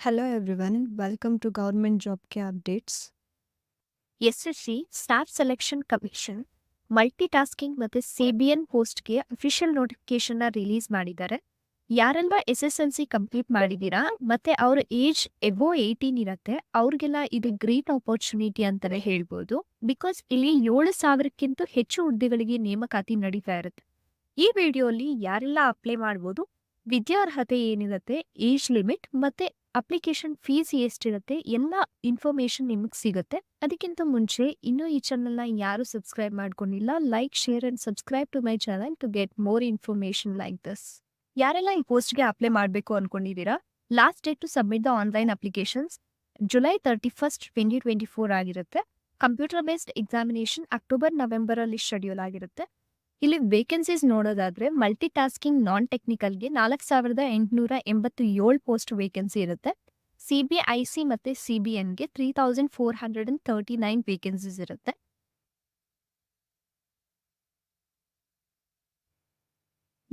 Hello everyone, welcome to Government Job Care Updates. SSC staff selection commission multi tasking ಮತ್ತು CBN ಪೋಸ್ಟ್ಗೆ official ನೋಟಿಫಿಕೇಶನ್ನ release ಮಾಡಿದ್ದಾರೆ. ಯಾರೆಲ್ಲ SSLC complete ಮಾಡಿದ್ದೀರಾ ಮತ್ತೆ ಅವ್ರ ಏಜ್ ಎಬೋ 18 ಇರುತ್ತೆ ಅವ್ರಿಗೆಲ್ಲ ಇದು ಗ್ರೇಟ್ ಆಪರ್ಚುನಿಟಿ ಅಂತಲೇ ಹೇಳ್ಬೋದು. ಬಿಕಾಸ್ ಇಲ್ಲಿ 7,000ಕ್ಕಿಂತ ಹೆಚ್ಚು ಹುದ್ದೆಗಳಿಗೆ ನೇಮಕಾತಿ ನಡೀತಾ ಇರುತ್ತೆ. ಈ ವಿಡಿಯೋಲಿ ಯಾರೆಲ್ಲ ಅಪ್ಲೈ ಮಾಡ್ಬೋದು, ವಿದ್ಯಾರ್ಹತೆ ಏನಿರುತ್ತೆ, ಏಜ್ ಲಿಮಿಟ್ ಮತ್ತೆ ಅಪ್ಲಿಕೇಶನ್ ಫೀಸ್ ಎಷ್ಟಿರುತ್ತೆ, ಎಲ್ಲ ಇನ್ಫಾರ್ಮೇಶನ್ ನಿಮಗೆ ಸಿಗುತ್ತೆ. ಅದಕ್ಕಿಂತ ಮುಂಚೆ ಇನ್ನೂ ಈ ಚಾನಲ್ನ ಯಾರು ಸಬ್ಸ್ಕ್ರೈಬ್ ಮಾಡ್ಕೊಂಡಿಲ್ಲ, like, share and subscribe to my channel to get more information like this. ಯಾರೆಲ್ಲ ಈ ಪೋಸ್ಟ್ಗೆ ಅಪ್ಲೈ ಮಾಡಬೇಕು ಅನ್ಕೊಂಡಿದ್ದೀರಾ, last date to submit the online applications July 31st, 2024 ಆಗಿರುತ್ತೆ. ಕಂಪ್ಯೂಟರ್ ಬೇಸ್ಡ್ ಎಕ್ಸಾಮಿನೇಷನ್ ಅಕ್ಟೋಬರ್-ನವೆಂಬರ್ ಅಲ್ಲಿ ಶೆಡ್ಯೂಲ್ ಆಗಿರುತ್ತೆ. ಇಲ್ಲಿ ವೇಕೆನ್ಸೀಸ್ ನೋಡೋದಾದ್ರೆ ಮಲ್ಟಿ ಟಾಸ್ಕಿಂಗ್ ನಾನ್ ಟೆಕ್ನಿಕಲ್ಗೆ 4,887 ಪೋಸ್ಟ್ ವೇಕೆನ್ಸಿ ಇರುತ್ತೆ. CBIC ಮತ್ತೆ CBNಗೆ 3,439 ವೇಕೆನ್ಸೀಸ್ ಇರುತ್ತೆ.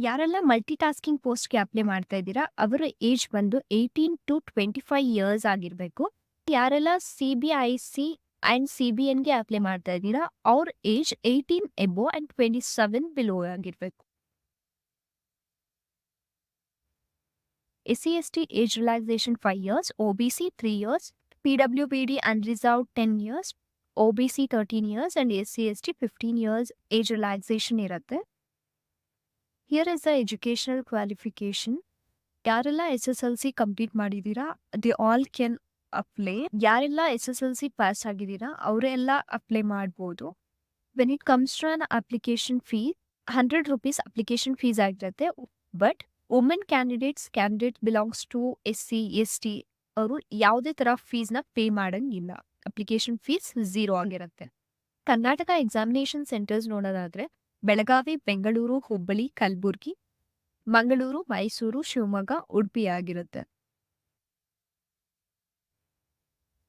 ಯಾರೆಲ್ಲ ಮಲ್ಟಿ ಟಾಸ್ಕಿಂಗ್ ಪೋಸ್ಟ್ಗೆ ಅಪ್ಲೈ ಮಾಡ್ತಾ ಇದ್ದೀರಾ ಅವರ ಏಜ್ ಬಂದು 18 to 25 ಇಯರ್ಸ್ ಆಗಿರಬೇಕು. ಯಾರೆಲ್ಲ CBIC ಅಂಡ್ CBNಗೆ ಅಪ್ಲೈ ಮಾಡ್ತಾ ಇದ್ದೀರಾ ಅವ್ರ ಏಜ್ 18 ಎಬೋ ಅಂಡ್ 27 ಬಿಲೋ ಆಗಿರಬೇಕು. SC/ST age relaxation 5 years, OBC 3 years, PWBD unreserved 10 years, OBC 13 years and SC/ST 15 years age relaxation ಇರುತ್ತೆ. Here is the educational qualification. ಯಾರೆಲ್ಲ SSLC ಕಂಪ್ಲೀಟ್ ಮಾಡಿದ್ದೀರಾ ದೇ ಆಲ್ ಕ್ಯಾನ್ ಅಪ್ಲೈ. ಯಾರೆಲ್ಲ SSLC pass ಆಗಿದ್ದೀರಾ ಅವರೆಲ್ಲ apply ಮಾಡ್ಬೋದು. When it comes to an application fee 100 rupees application fees ಆಗಿರುತ್ತೆ. But women candidate belongs to SC ST ಅವರು ಯಾವುದೇ ಥರ ಫೀಸ್ನ ಪೇ ಮಾಡಂಗಿಲ್ಲ. ಅಪ್ಲಿಕೇಶನ್ ಫೀಸ್ 0 ಆಗಿರುತ್ತೆ. ಕರ್ನಾಟಕ ಎಕ್ಸಾಮಿನೇಷನ್ ಸೆಂಟರ್ಸ್ ನೋಡೋದಾದ್ರೆ ಬೆಳಗಾವಿ, ಬೆಂಗಳೂರು, ಹುಬ್ಬಳ್ಳಿ, ಕಲಬುರ್ಗಿ, ಮಂಗಳೂರು, ಮೈಸೂರು, ಶಿವಮೊಗ್ಗ, ಉಡುಪಿ ಆಗಿರುತ್ತೆ.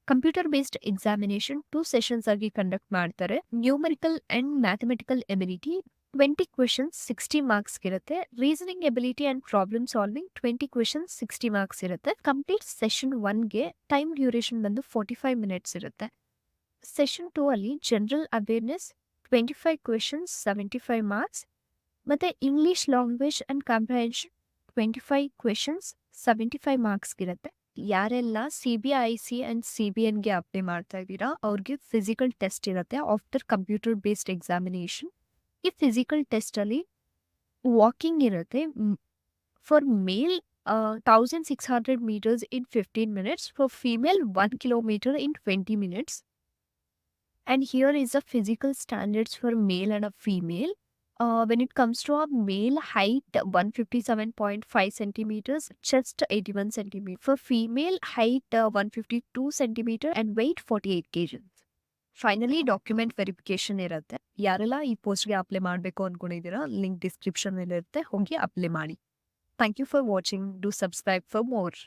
ಕಂಪ್ಯೂಟರ್ ಬೇಸ್ಡ್ ಎಕ್ಸಾಮಿನೇಷನ್ 2 ಸೆಷನ್ಸ್ ಆಗಿ ಕಂಡಕ್ಟ್ ಮಾಡ್ತಾರೆ. Numerical and mathematical ability 20 questions 60 marks ಇರುತ್ತೆ. Reasoning ability and problem solving 20 questions 60 marks ಇರುತ್ತೆ. ಕಂಪ್ಲೀಟ್ ಸೆಷನ್ 1ಗೆ ಟೈಮ್ ಡ್ಯೂರೇಷನ್ ಬಂದು 45 ಮಿನಿಟ್ಸ್ ಇರುತ್ತೆ. ಸೆಷನ್ 2 ಅಲ್ಲಿ ಜನರಲ್ ಅವೇರ್ನೆಸ್ 25 ಕ್ವೆಶನ್ಸ್ 75 ಮಾರ್ಕ್ಸ್ ಮತ್ತೆ English language and comprehension 25 questions 75 marks ಇರುತ್ತೆ. ಯಾರೆಲ್ಲ CBIC ಅಂಡ್ CBNಗೆ ಅಪ್ಲೈ ಮಾಡ್ತಾ ಇದ್ದೀರಾ ಅವ್ರಿಗೆ ಫಿಸಿಕಲ್ ಟೆಸ್ಟ್ ಇರುತ್ತೆ ಆಫ್ಟರ್ ಕಂಪ್ಯೂಟರ್ ಬೇಸ್ಡ್ ಎಕ್ಸಾಮಿನೇಷನ್. ಈ ಫಿಸಿಕಲ್ ಟೆಸ್ಟ್ ಅಲ್ಲಿ ವಾಕಿಂಗ್ ಇರುತ್ತೆ. For mail 1,600 meters in 15 minutes, for female 1 kilometer in 20 minutes. And here is the physical standards for male and a female. When it comes to a male, height 157.5 centimeters, chest 81 centimeters. For female, height 152 centimeters and weight 48 kgs. Finally document verification ಇರುತ್ತೆ. ಯಾರೆಲ್ಲ ಈ ಪೋಸ್ಟ್ಗೆ apply ಮಾಡಬೇಕು ಅನ್ಕೊಂಡಿದ್ದೀರಾ link description ಇರುತ್ತೆ, ಹೋಗಿ apply ಮಾಡಿ. Thank you for watching. Do subscribe for more.